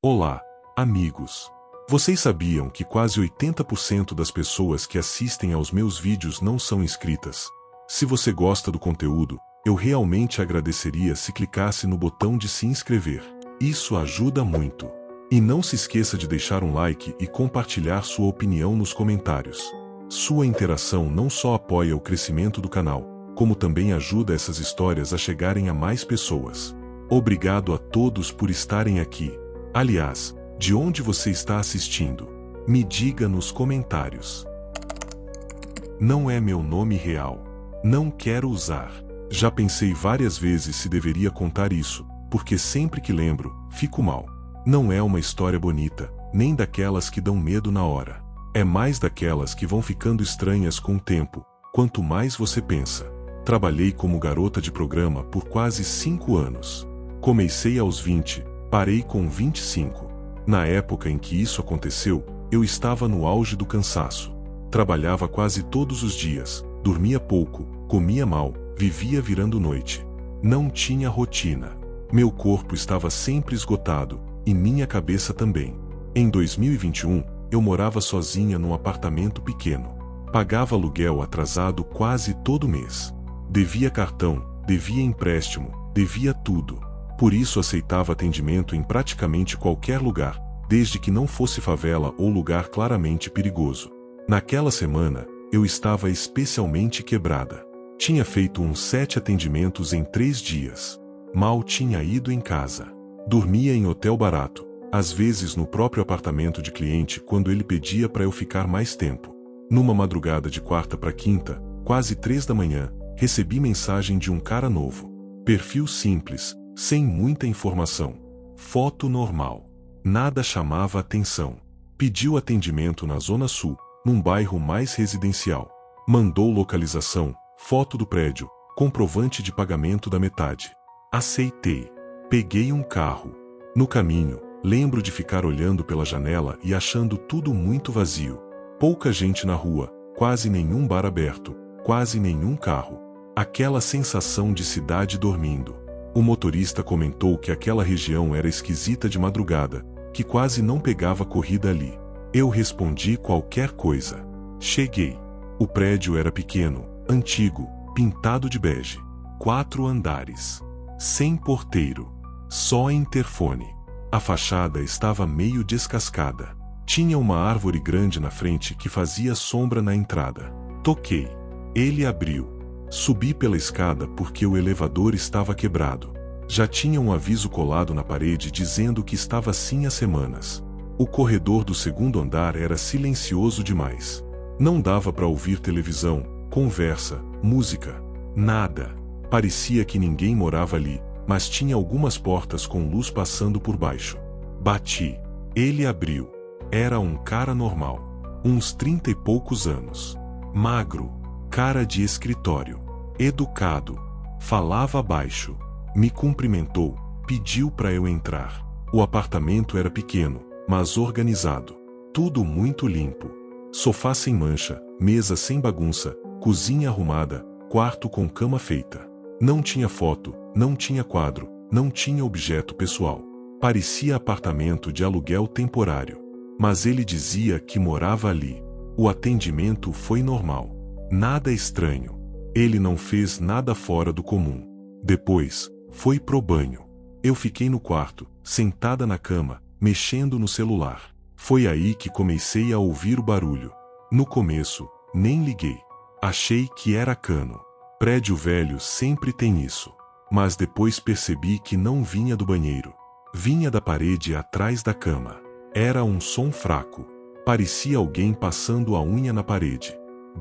Olá, amigos! Vocês sabiam que quase 80% das pessoas que assistem aos meus vídeos não são inscritas? Se você gosta do conteúdo, eu realmente agradeceria se clicasse no botão de se inscrever. Isso ajuda muito. E não se esqueça de deixar um like e compartilhar sua opinião nos comentários. Sua interação não só apoia o crescimento do canal, como também ajuda essas histórias a chegarem a mais pessoas. Obrigado a todos por estarem aqui. Aliás, de onde você está assistindo? Me diga nos comentários. Não é meu nome real. Não quero usar. Já pensei várias vezes se deveria contar isso, porque sempre que lembro, fico mal. Não é uma história bonita, nem daquelas que dão medo na hora. É mais daquelas que vão ficando estranhas com o tempo, quanto mais você pensa. Trabalhei como garota de programa por quase 5 anos. Comecei aos 20, parei com 25. Na época em que isso aconteceu, eu estava no auge do cansaço. Trabalhava quase todos os dias, dormia pouco, comia mal, vivia virando noite. Não tinha rotina. Meu corpo estava sempre esgotado, e minha cabeça também. Em 2021, eu morava sozinha num apartamento pequeno. Pagava aluguel atrasado quase todo mês. Devia cartão, devia empréstimo, devia tudo. Por isso aceitava atendimento em praticamente qualquer lugar, desde que não fosse favela ou lugar claramente perigoso. Naquela semana, eu estava especialmente quebrada. Tinha feito uns 7 atendimentos em 3 dias. Mal tinha ido em casa. Dormia em hotel barato, às vezes no próprio apartamento de cliente quando ele pedia para eu ficar mais tempo. Numa madrugada de quarta para quinta, quase 3 da manhã, recebi mensagem de um cara novo. Perfil simples, sem muita informação. Foto normal. Nada chamava atenção. Pediu atendimento na Zona Sul, num bairro mais residencial. Mandou localização, foto do prédio, comprovante de pagamento da metade. Aceitei. Peguei um carro. No caminho, lembro de ficar olhando pela janela e achando tudo muito vazio. Pouca gente na rua, quase nenhum bar aberto, quase nenhum carro. Aquela sensação de cidade dormindo. O motorista comentou que aquela região era esquisita de madrugada, que quase não pegava corrida ali. Eu respondi qualquer coisa. Cheguei. O prédio era pequeno, antigo, pintado de bege. 4 andares. Sem porteiro. Só interfone. A fachada estava meio descascada. Tinha uma árvore grande na frente que fazia sombra na entrada. Toquei. Ele abriu. Subi pela escada porque o elevador estava quebrado. Já tinha um aviso colado na parede dizendo que estava assim há semanas. O corredor do segundo andar era silencioso demais. Não dava para ouvir televisão, conversa, música. Nada. Parecia que ninguém morava ali, mas tinha algumas portas com luz passando por baixo. Bati. Ele abriu. Era um cara normal. Uns 30 e poucos anos. Magro. Cara de escritório. Educado. Falava baixo. Me cumprimentou. Pediu para eu entrar. O apartamento era pequeno, mas organizado. Tudo muito limpo. Sofá sem mancha, mesa sem bagunça, cozinha arrumada, quarto com cama feita. Não tinha foto, não tinha quadro, não tinha objeto pessoal. Parecia apartamento de aluguel temporário. Mas ele dizia que morava ali. O atendimento foi normal. Nada estranho. Ele não fez nada fora do comum. Depois, foi pro banho. Eu fiquei no quarto, sentada na cama, mexendo no celular. Foi aí que comecei a ouvir o barulho. No começo, nem liguei. Achei que era cano. Prédio velho sempre tem isso. Mas depois percebi que não vinha do banheiro. Vinha da parede atrás da cama. Era um som fraco. Parecia alguém passando a unha na parede.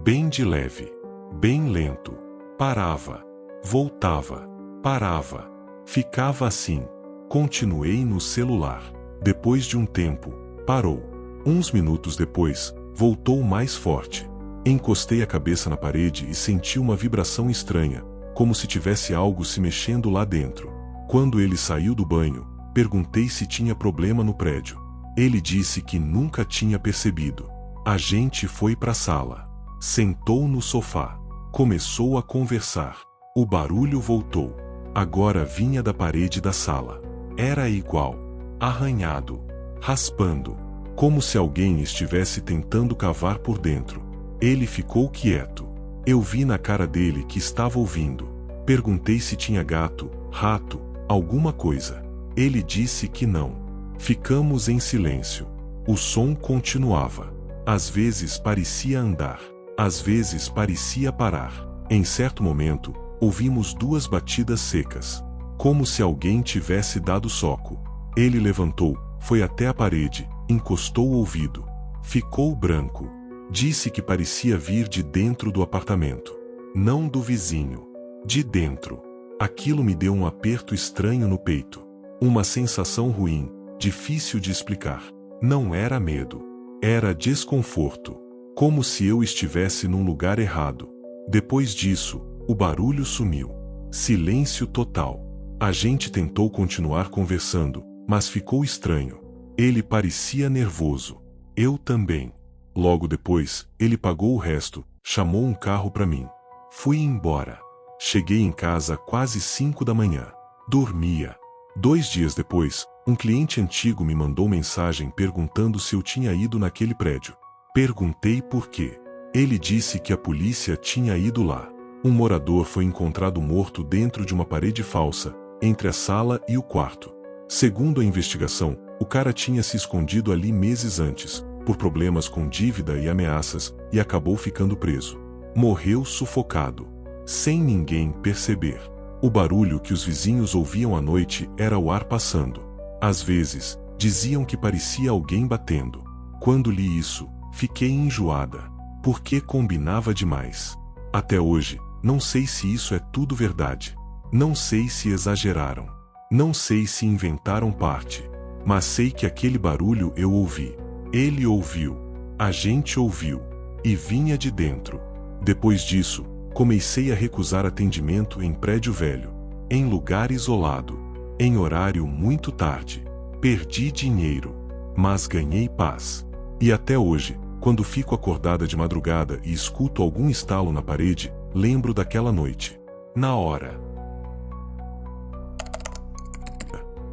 Bem de leve. Bem lento. Parava. Voltava. Parava. Ficava assim. Continuei no celular. Depois de um tempo, parou. Uns minutos depois, voltou mais forte. Encostei a cabeça na parede e senti uma vibração estranha, como se tivesse algo se mexendo lá dentro. Quando ele saiu do banho, perguntei se tinha problema no prédio. Ele disse que nunca tinha percebido. A gente foi para a sala. Sentou no sofá. Começou a conversar. O barulho voltou. Agora vinha da parede da sala. Era igual. Arranhado. raspando, como se alguém estivesse tentando cavar por dentro. Ele ficou quieto. Eu vi na cara dele que estava ouvindo. Perguntei se tinha gato, rato, alguma coisa. Ele disse que não. Ficamos em silêncio. O som continuava. Às vezes parecia andar. Às vezes parecia parar. Em certo momento, ouvimos 2 batidas secas. Como se alguém tivesse dado soco. Ele levantou, foi até a parede, encostou o ouvido. Ficou branco. Disse que parecia vir de dentro do apartamento. Não do vizinho. De dentro. Aquilo me deu um aperto estranho no peito. Uma sensação ruim, difícil de explicar. Não era medo. Era desconforto. Como se eu estivesse num lugar errado. Depois disso, o barulho sumiu. Silêncio total. A gente tentou continuar conversando, mas ficou estranho. Ele parecia nervoso. Eu também. Logo depois, ele pagou o resto, chamou um carro para mim. Fui embora. Cheguei em casa quase 5 da manhã. Dormia. 2 dias depois, um cliente antigo me mandou mensagem perguntando se eu tinha ido naquele prédio. Perguntei por quê. Ele disse que a polícia tinha ido lá. Um morador foi encontrado morto dentro de uma parede falsa, entre a sala e o quarto. Segundo a investigação, o cara tinha se escondido ali meses antes, por problemas com dívida e ameaças, e acabou ficando preso. Morreu sufocado, sem ninguém perceber. O barulho que os vizinhos ouviam à noite era o ar passando. Às vezes, diziam que parecia alguém batendo. Quando li isso, fiquei enjoada, porque combinava demais. Até hoje, não sei se isso é tudo verdade. Não sei se exageraram. Não sei se inventaram parte. Mas sei que aquele barulho eu ouvi. Ele ouviu. A gente ouviu. E vinha de dentro. Depois disso, comecei a recusar atendimento em prédio velho. Em lugar isolado. Em horário muito tarde. Perdi dinheiro. Mas ganhei paz. E até hoje, quando fico acordada de madrugada e escuto algum estalo na parede, lembro daquela noite. Na hora.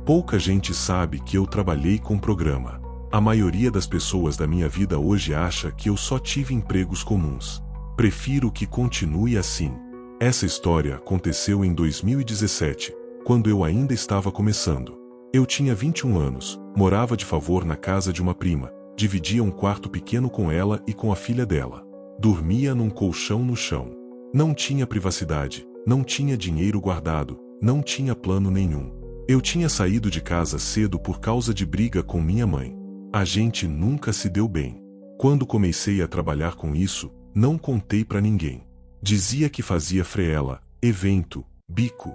Pouca gente sabe que eu trabalhei com programa. A maioria das pessoas da minha vida hoje acha que eu só tive empregos comuns. Prefiro que continue assim. Essa história aconteceu em 2017, quando eu ainda estava começando. Eu tinha 21 anos, morava de favor na casa de uma prima, dividia um quarto pequeno com ela e com a filha dela. Dormia num colchão no chão. Não tinha privacidade, não tinha dinheiro guardado, não tinha plano nenhum. Eu tinha saído de casa cedo por causa de briga com minha mãe. A gente nunca se deu bem. Quando comecei a trabalhar com isso, não contei pra ninguém. Dizia que fazia freela, evento, bico.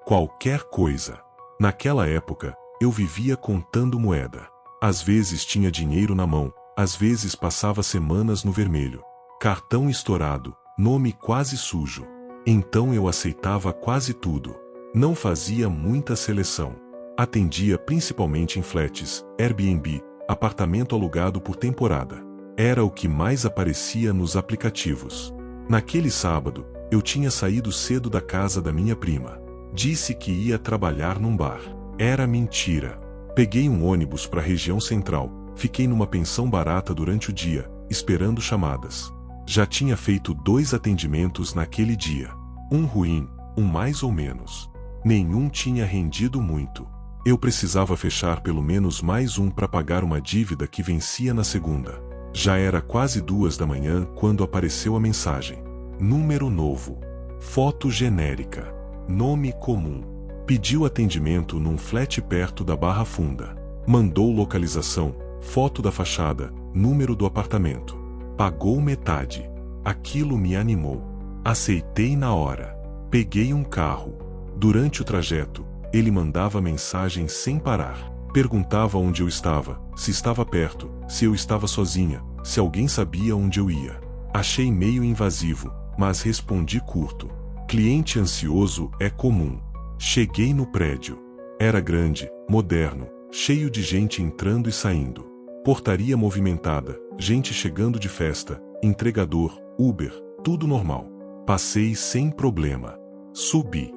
Qualquer coisa. Naquela época, eu vivia contando moeda. Às vezes tinha dinheiro na mão, às vezes passava semanas no vermelho. Cartão estourado, nome quase sujo. Então eu aceitava quase tudo. Não fazia muita seleção. Atendia principalmente em flats, Airbnb, apartamento alugado por temporada. Era o que mais aparecia nos aplicativos. Naquele sábado, eu tinha saído cedo da casa da minha prima. Disse que ia trabalhar num bar. Era mentira. Peguei um ônibus para a região central, fiquei numa pensão barata durante o dia, esperando chamadas. Já tinha feito 2 atendimentos naquele dia. Um ruim, um mais ou menos. Nenhum tinha rendido muito. Eu precisava fechar pelo menos mais um para pagar uma dívida que vencia na segunda. Já era quase 2 da manhã quando apareceu a mensagem. Número novo. Foto genérica. Nome comum. Pediu atendimento num flat perto da Barra Funda. Mandou localização, foto da fachada, número do apartamento. Pagou metade. Aquilo me animou. Aceitei na hora. Peguei um carro. Durante o trajeto, ele mandava mensagens sem parar. Perguntava onde eu estava, se estava perto, se eu estava sozinha, se alguém sabia onde eu ia. Achei meio invasivo, mas respondi curto. Cliente ansioso é comum. Cheguei no prédio. Era grande, moderno, cheio de gente entrando e saindo. Portaria movimentada, gente chegando de festa, entregador, Uber, tudo normal. Passei sem problema. Subi.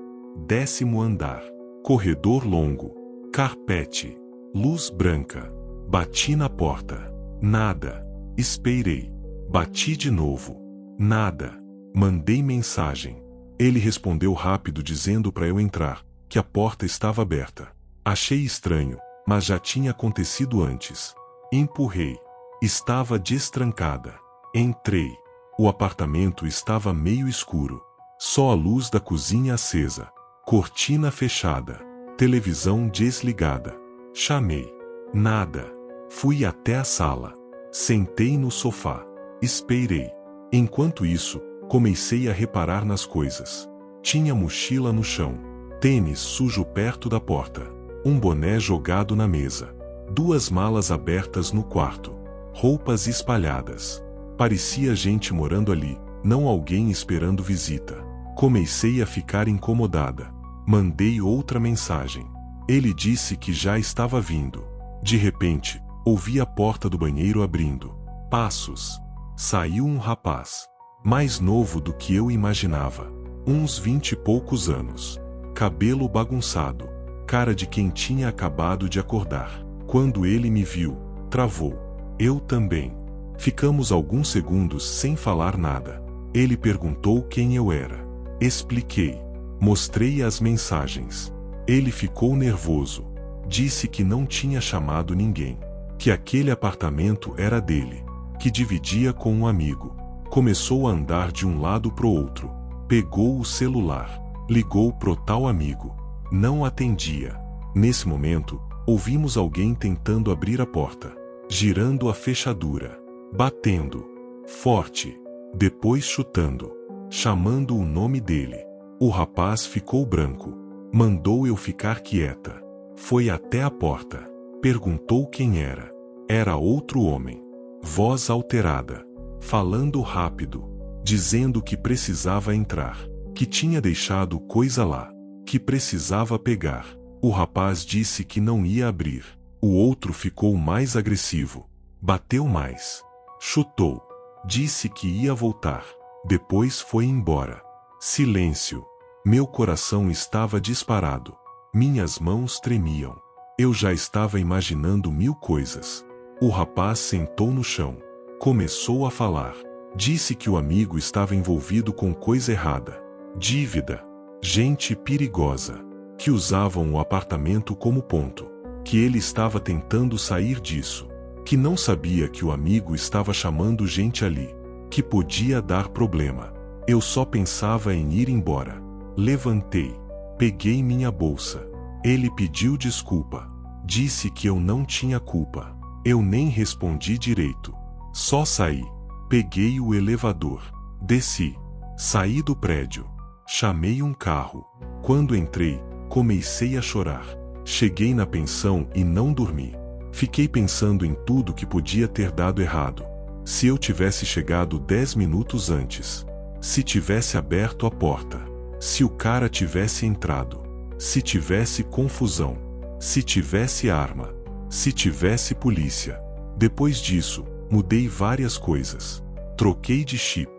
10º andar. Corredor longo. Carpete. Luz branca. Bati na porta. Nada. Esperei. Bati de novo. Nada. Mandei mensagem. Ele respondeu rápido dizendo para eu entrar, que a porta estava aberta. Achei estranho, mas já tinha acontecido antes. Empurrei. Estava destrancada. Entrei. O apartamento estava meio escuro. Só a luz da cozinha acesa. Cortina fechada. Televisão desligada. Chamei. Nada. Fui até a sala. Sentei no sofá. Esperei. Enquanto isso, comecei a reparar nas coisas. Tinha mochila no chão. Tênis sujo perto da porta. Um boné jogado na mesa. 2 malas abertas no quarto. Roupas espalhadas. Parecia gente morando ali, não alguém esperando visita. Comecei a ficar incomodada. Mandei outra mensagem. Ele disse que já estava vindo. De repente, ouvi a porta do banheiro abrindo. Passos. Saiu um rapaz. Mais novo do que eu imaginava. Uns 20 e poucos anos. Cabelo bagunçado. Cara de quem tinha acabado de acordar. Quando ele me viu, travou. Eu também. Ficamos alguns segundos sem falar nada. Ele perguntou quem eu era. Expliquei. Mostrei as mensagens. Ele ficou nervoso. Disse que não tinha chamado ninguém. Que aquele apartamento era dele. Que dividia com um amigo. Começou a andar de um lado pro outro. Pegou o celular. Ligou pro tal amigo. Não atendia. Nesse momento, ouvimos alguém tentando abrir a porta. Girando a fechadura. Batendo. Forte. Depois chutando. Chamando o nome dele. O rapaz ficou branco. Mandou eu ficar quieta. Foi até a porta. Perguntou quem era. Era outro homem. Voz alterada. Falando rápido. Dizendo que precisava entrar. Que tinha deixado coisa lá. Que precisava pegar. O rapaz disse que não ia abrir. O outro ficou mais agressivo. Bateu mais. Chutou. Disse que ia voltar. Depois foi embora. Silêncio. Meu coração estava disparado. Minhas mãos tremiam. Eu já estava imaginando 1000 coisas. O rapaz sentou no chão. Começou a falar. Disse que o amigo estava envolvido com coisa errada. Dívida. Gente perigosa. Que usavam o apartamento como ponto. Que ele estava tentando sair disso. Que não sabia que o amigo estava chamando gente ali. Que podia dar problema. Eu só pensava em ir embora. Levantei. Peguei minha bolsa. Ele pediu desculpa. Disse que eu não tinha culpa. Eu nem respondi direito. Só saí. Peguei o elevador. Desci. Saí do prédio. Chamei um carro. Quando entrei, comecei a chorar. Cheguei na pensão e não dormi. Fiquei pensando em tudo que podia ter dado errado. Se eu tivesse chegado 10 minutos antes. Se tivesse aberto a porta. Se o cara tivesse entrado. Se tivesse confusão. Se tivesse arma. Se tivesse polícia. Depois disso, mudei várias coisas. Troquei de chip.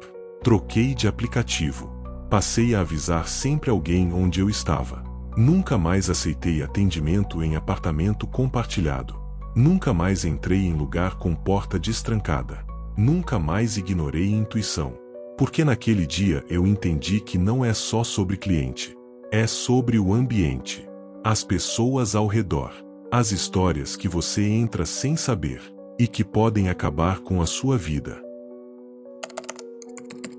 Troquei de aplicativo. Passei a avisar sempre alguém onde eu estava. Nunca mais aceitei atendimento em apartamento compartilhado. Nunca mais entrei em lugar com porta destrancada. Nunca mais ignorei intuição. Porque naquele dia eu entendi que não é só sobre cliente. É sobre o ambiente. As pessoas ao redor. As histórias que você entra sem saber. E que podem acabar com a sua vida.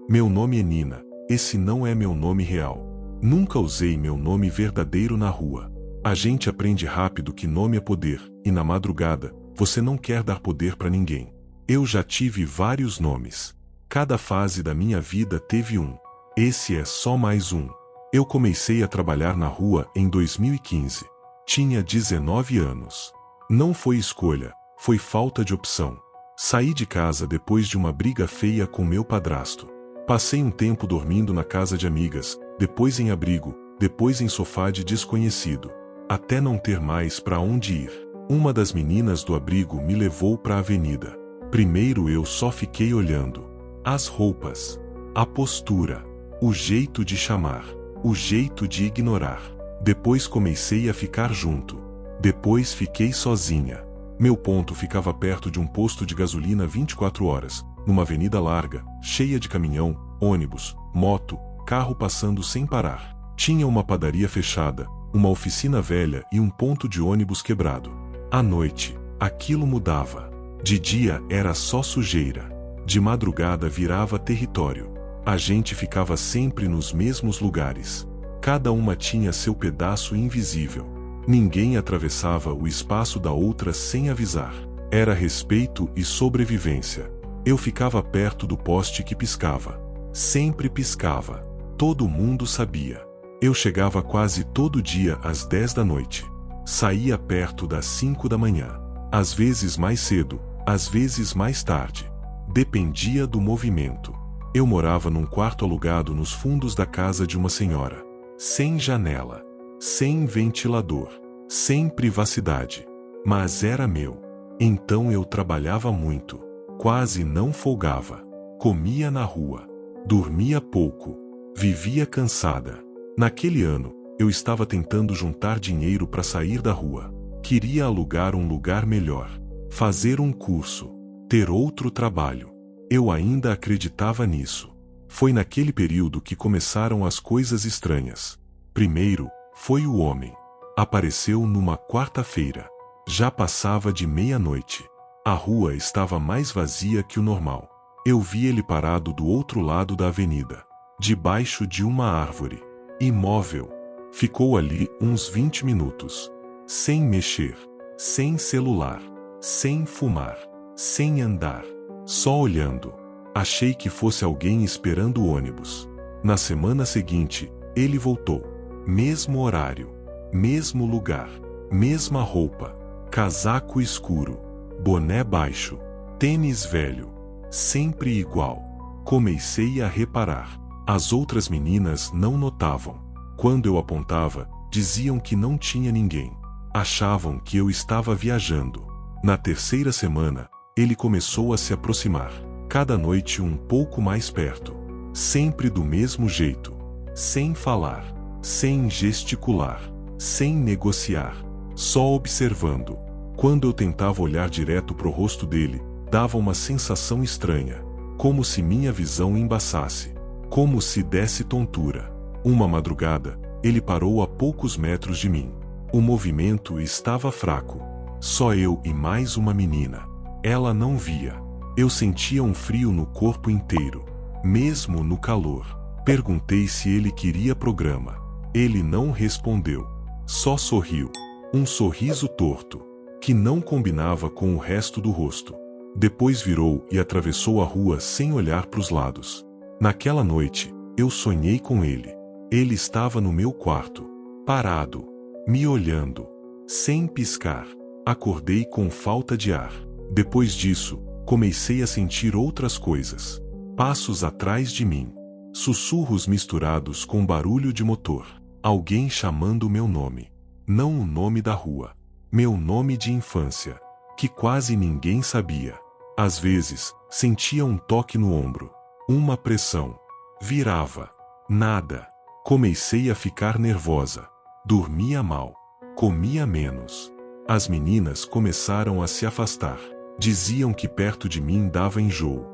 Meu nome é Nina. Esse não é meu nome real. Nunca usei meu nome verdadeiro na rua. A gente aprende rápido que nome é poder, e na madrugada, você não quer dar poder para ninguém. Eu já tive vários nomes. Cada fase da minha vida teve um. Esse é só mais um. Eu comecei a trabalhar na rua em 2015. Tinha 19 anos. Não foi escolha, foi falta de opção. Saí de casa depois de uma briga feia com meu padrasto. Passei um tempo dormindo na casa de amigas, depois em abrigo, depois em sofá de desconhecido. Até não ter mais para onde ir. Uma das meninas do abrigo me levou para a avenida. Primeiro eu só fiquei olhando. As roupas. A postura. O jeito de chamar. O jeito de ignorar. Depois comecei a ficar junto. Depois fiquei sozinha. Meu ponto ficava perto de um posto de gasolina 24 horas, numa avenida larga, cheia de caminhão, ônibus, moto, carro passando sem parar. Tinha uma padaria fechada, uma oficina velha e um ponto de ônibus quebrado. À noite, aquilo mudava. De dia era só sujeira. De madrugada virava território. A gente ficava sempre nos mesmos lugares. Cada uma tinha seu pedaço invisível. Ninguém atravessava o espaço da outra sem avisar. Era respeito e sobrevivência. Eu ficava perto do poste que piscava. Sempre piscava. Todo mundo sabia. Eu chegava quase todo dia às 10 da noite. Saía perto das 5 da manhã. Às vezes mais cedo, às vezes mais tarde. Dependia do movimento. Eu morava num quarto alugado nos fundos da casa de uma senhora. Sem janela. Sem ventilador. Sem privacidade. Mas era meu. Então eu trabalhava muito. Quase não folgava. Comia na rua. Dormia pouco. Vivia cansada. Naquele ano, eu estava tentando juntar dinheiro para sair da rua. Queria alugar um lugar melhor. Fazer um curso. Ter outro trabalho. Eu ainda acreditava nisso. Foi naquele período que começaram as coisas estranhas. Primeiro, foi o homem. Apareceu numa quarta-feira. Já passava de meia-noite. A rua estava mais vazia que o normal. Eu vi ele parado do outro lado da avenida, debaixo de uma árvore. Imóvel. Ficou ali uns 20 minutos. Sem mexer. Sem celular. Sem fumar. Sem andar. Só olhando. Achei que fosse alguém esperando o ônibus. Na semana seguinte, ele voltou. Mesmo horário. Mesmo lugar. Mesma roupa. Casaco escuro. Boné baixo. Tênis velho. Sempre igual. Comecei a reparar. As outras meninas não notavam. Quando eu apontava, diziam que não tinha ninguém. Achavam que eu estava viajando. Na terceira semana, ele começou a se aproximar. Cada noite um pouco mais perto. Sempre do mesmo jeito. Sem falar. Sem gesticular. Sem negociar. Só observando. Quando eu tentava olhar direto pro rosto dele, dava uma sensação estranha. Como se minha visão embaçasse. Como se desse tontura. Uma madrugada, ele parou a poucos metros de mim. O movimento estava fraco. Só eu e mais uma menina. Ela não via. Eu sentia um frio no corpo inteiro. Mesmo no calor. Perguntei se ele queria programa. Ele não respondeu. Só sorriu. Um sorriso torto, que não combinava com o resto do rosto. Depois virou e atravessou a rua sem olhar para os lados. Naquela noite, eu sonhei com ele. Ele estava no meu quarto, parado, me olhando, sem piscar. Acordei com falta de ar. Depois disso, comecei a sentir outras coisas. Passos atrás de mim. Sussurros misturados com barulho de motor. Alguém chamando meu nome. Não o nome da rua. Meu nome de infância, que quase ninguém sabia. Às vezes, sentia um toque no ombro. Uma pressão. Virava. Nada. Comecei a ficar nervosa. Dormia mal. Comia menos. As meninas começaram a se afastar. Diziam que perto de mim dava enjoo.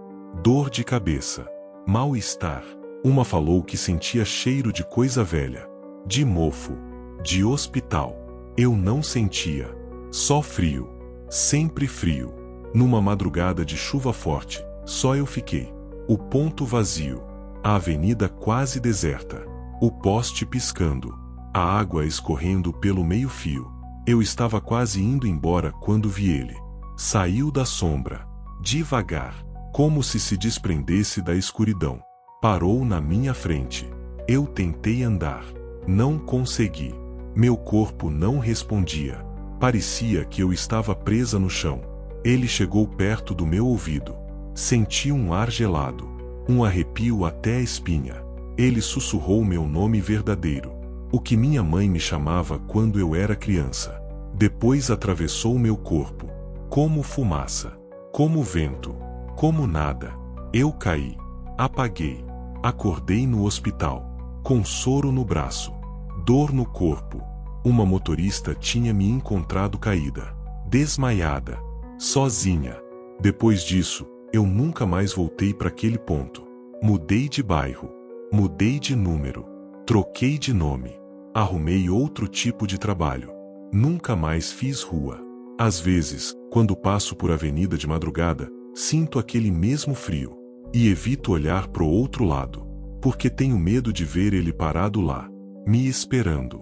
Dor de cabeça. Mal-estar. Uma falou que sentia cheiro de coisa velha. De mofo. De hospital. Eu não sentia. Só frio. Sempre frio. Numa madrugada de chuva forte, só eu fiquei. O ponto vazio. A avenida quase deserta. O poste piscando. A água escorrendo pelo meio-fio. Eu estava quase indo embora quando vi ele. Saiu da sombra. Devagar. Como se desprendesse da escuridão. Parou na minha frente. Eu tentei andar. Não consegui. Meu corpo não respondia. Parecia que eu estava presa no chão. Ele chegou perto do meu ouvido. Senti um ar gelado. Um arrepio até a espinha. Ele sussurrou meu nome verdadeiro. O que minha mãe me chamava quando eu era criança. Depois atravessou meu corpo. Como fumaça. Como vento. Como nada. Eu caí. Apaguei. Acordei no hospital. Com soro no braço. Dor no corpo. Uma motorista tinha me encontrado caída. Desmaiada. sozinha. Depois disso, eu nunca mais voltei para aquele ponto. Mudei de bairro, mudei de número, troquei de nome, arrumei outro tipo de trabalho. Nunca mais fiz rua. Às vezes, quando passo por avenida de madrugada, sinto aquele mesmo frio e evito olhar pro outro lado, porque tenho medo de ver ele parado lá, me esperando.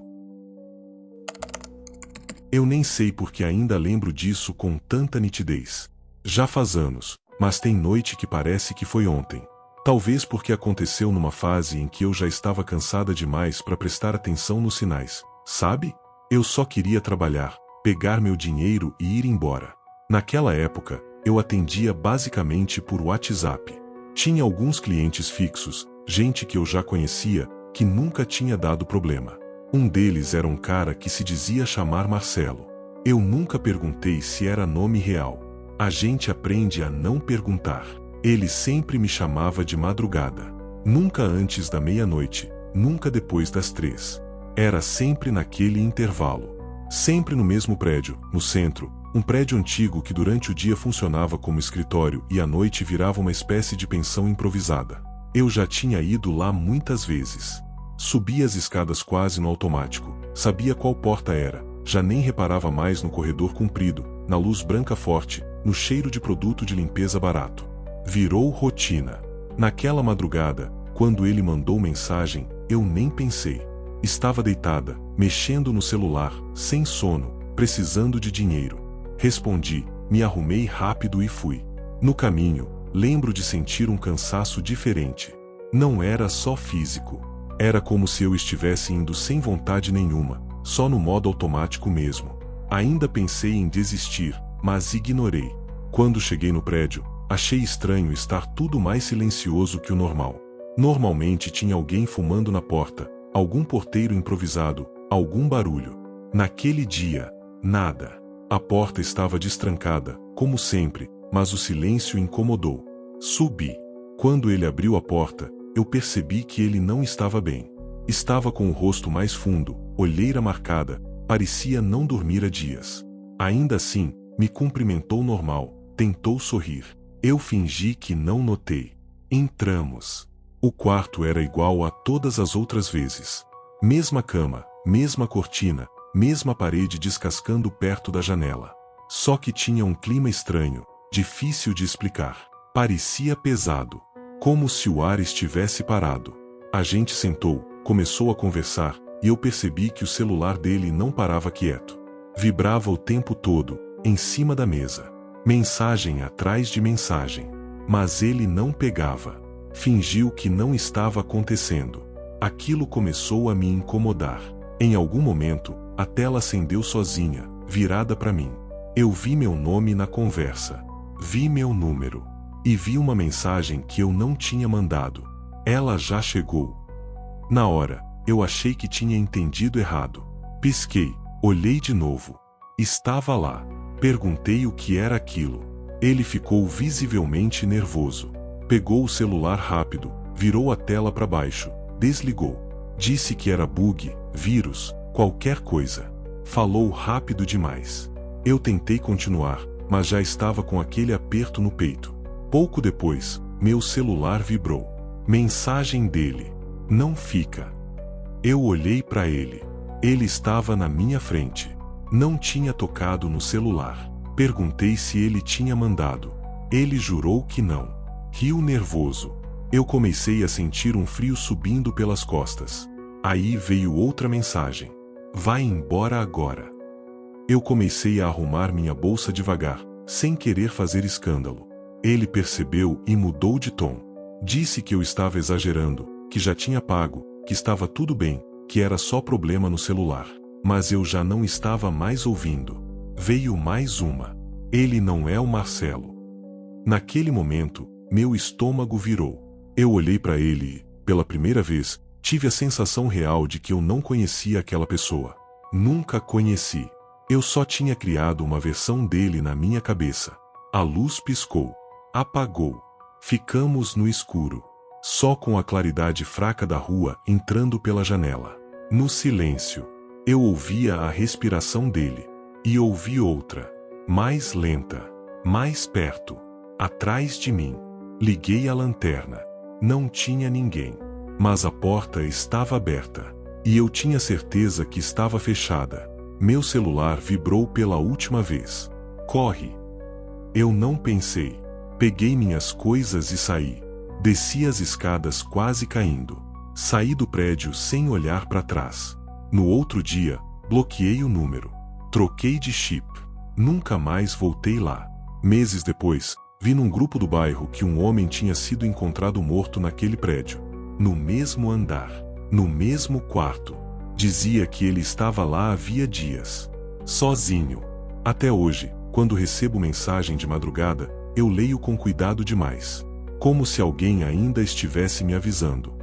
Eu nem sei porque ainda lembro disso com tanta nitidez. Já faz anos, mas tem noite que parece que foi ontem. Talvez porque aconteceu numa fase em que eu já estava cansada demais para prestar atenção nos sinais, sabe? Eu só queria trabalhar, pegar meu dinheiro e ir embora. Naquela época, eu atendia basicamente por WhatsApp. Tinha alguns clientes fixos, gente que eu já conhecia, que nunca tinha dado problema. Um deles era um cara que se dizia chamar Marcelo. Eu nunca perguntei se era nome real. A gente aprende a não perguntar. Ele sempre me chamava de madrugada. Nunca antes da meia-noite, nunca depois das 3. Era sempre naquele intervalo. Sempre no mesmo prédio, no centro, um prédio antigo que durante o dia funcionava como escritório e à noite virava uma espécie de pensão improvisada. Eu já tinha ido lá muitas vezes. Subia as escadas quase no automático, sabia qual porta era, já nem reparava mais no corredor comprido, na luz branca forte, no cheiro de produto de limpeza barato. Virou rotina. Naquela madrugada, quando ele mandou mensagem, eu nem pensei. Estava deitada, mexendo no celular, sem sono, precisando de dinheiro. Respondi, me arrumei rápido e fui. No caminho, lembro de sentir um cansaço diferente. Não era só físico. Era como se eu estivesse indo sem vontade nenhuma, só no modo automático mesmo. Ainda pensei em desistir, mas ignorei. Quando cheguei no prédio, achei estranho estar tudo mais silencioso que o normal. Normalmente tinha alguém fumando na porta, algum porteiro improvisado, algum barulho. Naquele dia, nada. A porta estava destrancada, como sempre, mas o silêncio incomodou. Subi. Quando ele abriu a porta, eu percebi que ele não estava bem. Estava com o rosto mais fundo, olheira marcada, parecia não dormir há dias. Ainda assim, me cumprimentou normal, tentou sorrir. Eu fingi que não notei. Entramos. O quarto era igual a todas as outras vezes. Mesma cama, mesma cortina, mesma parede descascando perto da janela. Só que tinha um clima estranho, difícil de explicar. Parecia pesado, como se o ar estivesse parado. A gente sentou, começou a conversar, e eu percebi que o celular dele não parava quieto. Vibrava o tempo todo, em cima da mesa. Mensagem atrás de mensagem. Mas ele não pegava. Fingiu que não estava acontecendo. Aquilo começou a me incomodar. Em algum momento, a tela acendeu sozinha, virada para mim. Eu vi meu nome na conversa. Vi meu número. E vi uma mensagem que eu não tinha mandado. Ela já chegou. Na hora, eu achei que tinha entendido errado. Pisquei, olhei de novo. Estava lá. Perguntei o que era aquilo. Ele ficou visivelmente nervoso. Pegou o celular rápido, virou a tela para baixo, desligou. Disse que era bug, vírus, qualquer coisa. Falou rápido demais. Eu tentei continuar, mas já estava com aquele aperto no peito. Pouco depois, meu celular vibrou. Mensagem dele. Não fica. Eu olhei para ele. Ele estava na minha frente. Não tinha tocado no celular. Perguntei se ele tinha mandado. Ele jurou que não. Riu nervoso. Eu comecei a sentir um frio subindo pelas costas. Aí veio outra mensagem. Vai embora agora. Eu comecei a arrumar minha bolsa devagar, sem querer fazer escândalo. Ele percebeu e mudou de tom. Disse que eu estava exagerando, que já tinha pago, que estava tudo bem, que era só problema no celular. Mas eu já não estava mais ouvindo. Veio mais uma. Ele não é o Marcelo. Naquele momento, meu estômago virou. Eu olhei para ele e, pela primeira vez, tive a sensação real de que eu não conhecia aquela pessoa. Nunca conheci. Eu só tinha criado uma versão dele na minha cabeça. A luz piscou. Apagou. Ficamos no escuro. Só com a claridade fraca da rua entrando pela janela. No silêncio, eu ouvia a respiração dele. E ouvi outra, mais lenta. Mais perto. Atrás de mim. Liguei a lanterna. Não tinha ninguém. Mas a porta estava aberta. E eu tinha certeza que estava fechada. Meu celular vibrou pela última vez. Corre! Eu não pensei. Peguei minhas coisas e saí. Desci as escadas quase caindo. Saí do prédio sem olhar para trás. No outro dia, bloqueei o número. Troquei de chip. Nunca mais voltei lá. Meses depois, vi num grupo do bairro que um homem tinha sido encontrado morto naquele prédio. No mesmo andar. No mesmo quarto. Dizia que ele estava lá havia dias. Sozinho. Até hoje, quando recebo mensagem de madrugada, eu leio com cuidado demais. Como se alguém ainda estivesse me avisando.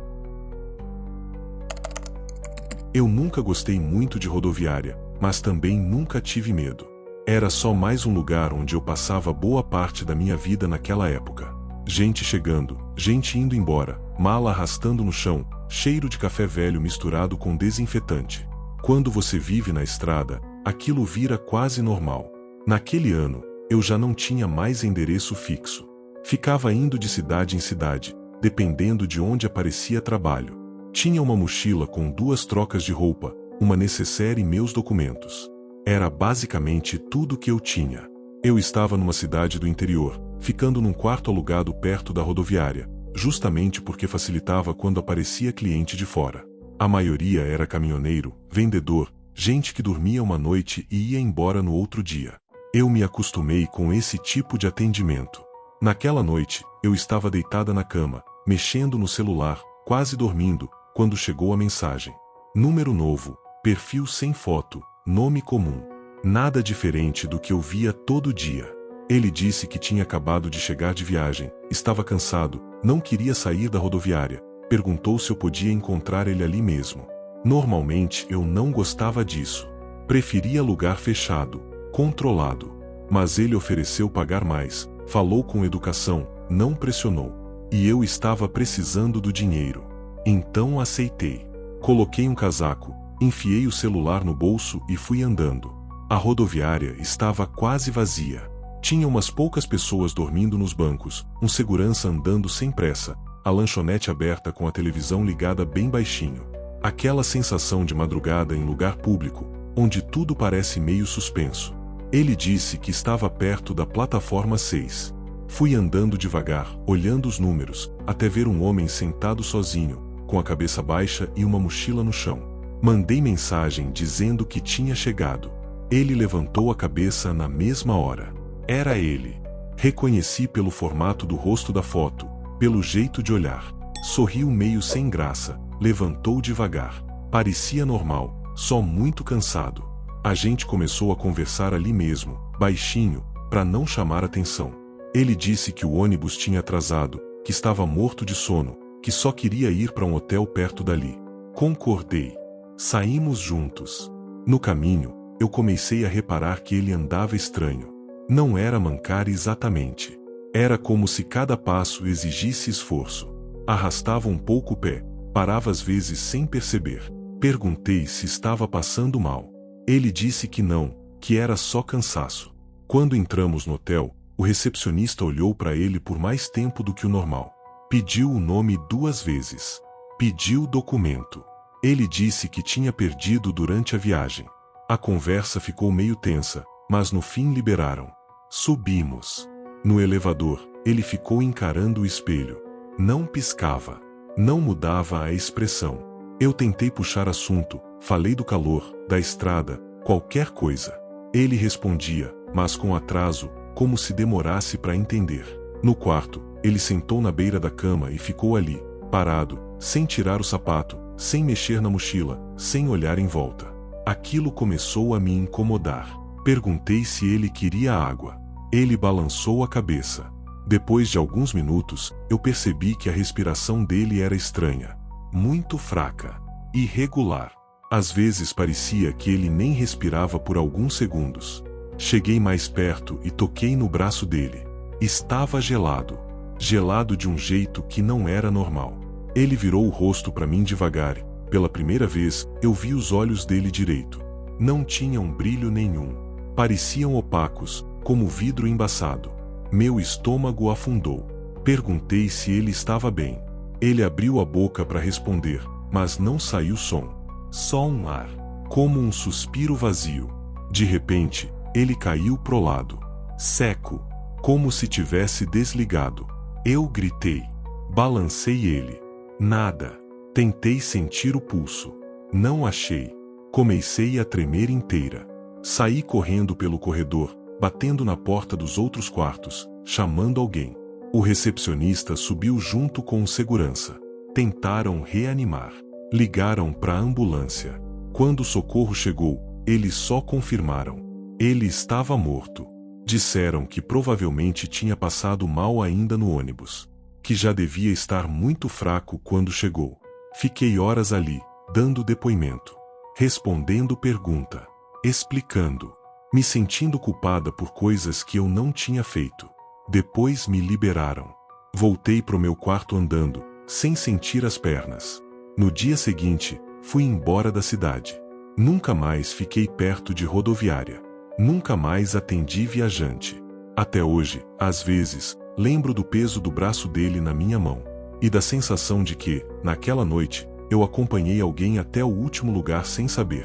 Eu nunca gostei muito de rodoviária, mas também nunca tive medo. Era só mais um lugar onde eu passava boa parte da minha vida naquela época. Gente chegando, gente indo embora, mala arrastando no chão, cheiro de café velho misturado com desinfetante. Quando você vive na estrada, aquilo vira quase normal. Naquele ano, eu já não tinha mais endereço fixo. Ficava indo de cidade em cidade, dependendo de onde aparecia trabalho. Tinha uma mochila com 2 trocas de roupa, uma necessaire e meus documentos. Era basicamente tudo que eu tinha. Eu estava numa cidade do interior, ficando num quarto alugado perto da rodoviária, justamente porque facilitava quando aparecia cliente de fora. A maioria era caminhoneiro, vendedor, gente que dormia uma noite e ia embora no outro dia. Eu me acostumei com esse tipo de atendimento. Naquela noite, eu estava deitada na cama, mexendo no celular, quase dormindo, quando chegou a mensagem. Número novo, perfil sem foto, nome comum. Nada diferente do que eu via todo dia. Ele disse que tinha acabado de chegar de viagem, estava cansado, não queria sair da rodoviária. Perguntou se eu podia encontrar ele ali mesmo. Normalmente eu não gostava disso. Preferia lugar fechado, controlado. Mas ele ofereceu pagar mais, falou com educação, não pressionou. E eu estava precisando do dinheiro. Então aceitei. Coloquei um casaco, enfiei o celular no bolso e fui andando. A rodoviária estava quase vazia. Tinha umas poucas pessoas dormindo nos bancos, um segurança andando sem pressa, a lanchonete aberta com a televisão ligada bem baixinho. Aquela sensação de madrugada em lugar público, onde tudo parece meio suspenso. Ele disse que estava perto da plataforma 6. Fui andando devagar, olhando os números, até ver um homem sentado sozinho, com a cabeça baixa e uma mochila no chão. Mandei mensagem dizendo que tinha chegado. Ele levantou a cabeça na mesma hora. Era ele. Reconheci pelo formato do rosto da foto, pelo jeito de olhar. Sorriu meio sem graça, levantou devagar. Parecia normal, só muito cansado. A gente começou a conversar ali mesmo, baixinho, para não chamar atenção. Ele disse que o ônibus tinha atrasado, que estava morto de sono, que só queria ir para um hotel perto dali. Concordei. Saímos juntos. No caminho, eu comecei a reparar que ele andava estranho. Não era mancar exatamente. Era como se cada passo exigisse esforço. Arrastava um pouco o pé, parava às vezes sem perceber. Perguntei se estava passando mal. Ele disse que não, que era só cansaço. Quando entramos no hotel, o recepcionista olhou para ele por mais tempo do que o normal. Pediu o nome 2 vezes. Pediu documento. Ele disse que tinha perdido durante a viagem. A conversa ficou meio tensa, mas no fim liberaram. Subimos. No elevador, ele ficou encarando o espelho. Não piscava. Não mudava a expressão. Eu tentei puxar assunto, falei do calor, da estrada, qualquer coisa. Ele respondia, mas com atraso, como se demorasse para entender. No quarto, ele sentou na beira da cama e ficou ali, parado, sem tirar o sapato, sem mexer na mochila, sem olhar em volta. Aquilo começou a me incomodar. Perguntei se ele queria água. Ele balançou a cabeça. Depois de alguns minutos, eu percebi que a respiração dele era estranha. Muito fraca. Irregular. Às vezes parecia que ele nem respirava por alguns segundos. Cheguei mais perto e toquei no braço dele. Estava gelado. Gelado de um jeito que não era normal. Ele virou o rosto para mim devagar. Pela primeira vez, eu vi os olhos dele direito. Não tinham brilho nenhum. Pareciam opacos, como vidro embaçado. Meu estômago afundou. Perguntei se ele estava bem. Ele abriu a boca para responder, mas não saiu som. Só um ar, como um suspiro vazio. De repente, ele caiu pro lado, seco, como se tivesse desligado. Eu gritei. Balancei ele. Nada. Tentei sentir o pulso. Não achei. Comecei a tremer inteira. Saí correndo pelo corredor, batendo na porta dos outros quartos, chamando alguém. O recepcionista subiu junto com o segurança. Tentaram reanimar. Ligaram para a ambulância. Quando o socorro chegou, eles só confirmaram. Ele estava morto. Disseram que provavelmente tinha passado mal ainda no ônibus. Que já devia estar muito fraco quando chegou. Fiquei horas ali, dando depoimento. Respondendo pergunta. Explicando. Me sentindo culpada por coisas que eu não tinha feito. Depois me liberaram. Voltei pro meu quarto andando, sem sentir as pernas. No dia seguinte, fui embora da cidade. Nunca mais fiquei perto de rodoviária. Nunca mais atendi viajante. Até hoje, às vezes, lembro do peso do braço dele na minha mão. E da sensação de que, naquela noite, eu acompanhei alguém até o último lugar sem saber.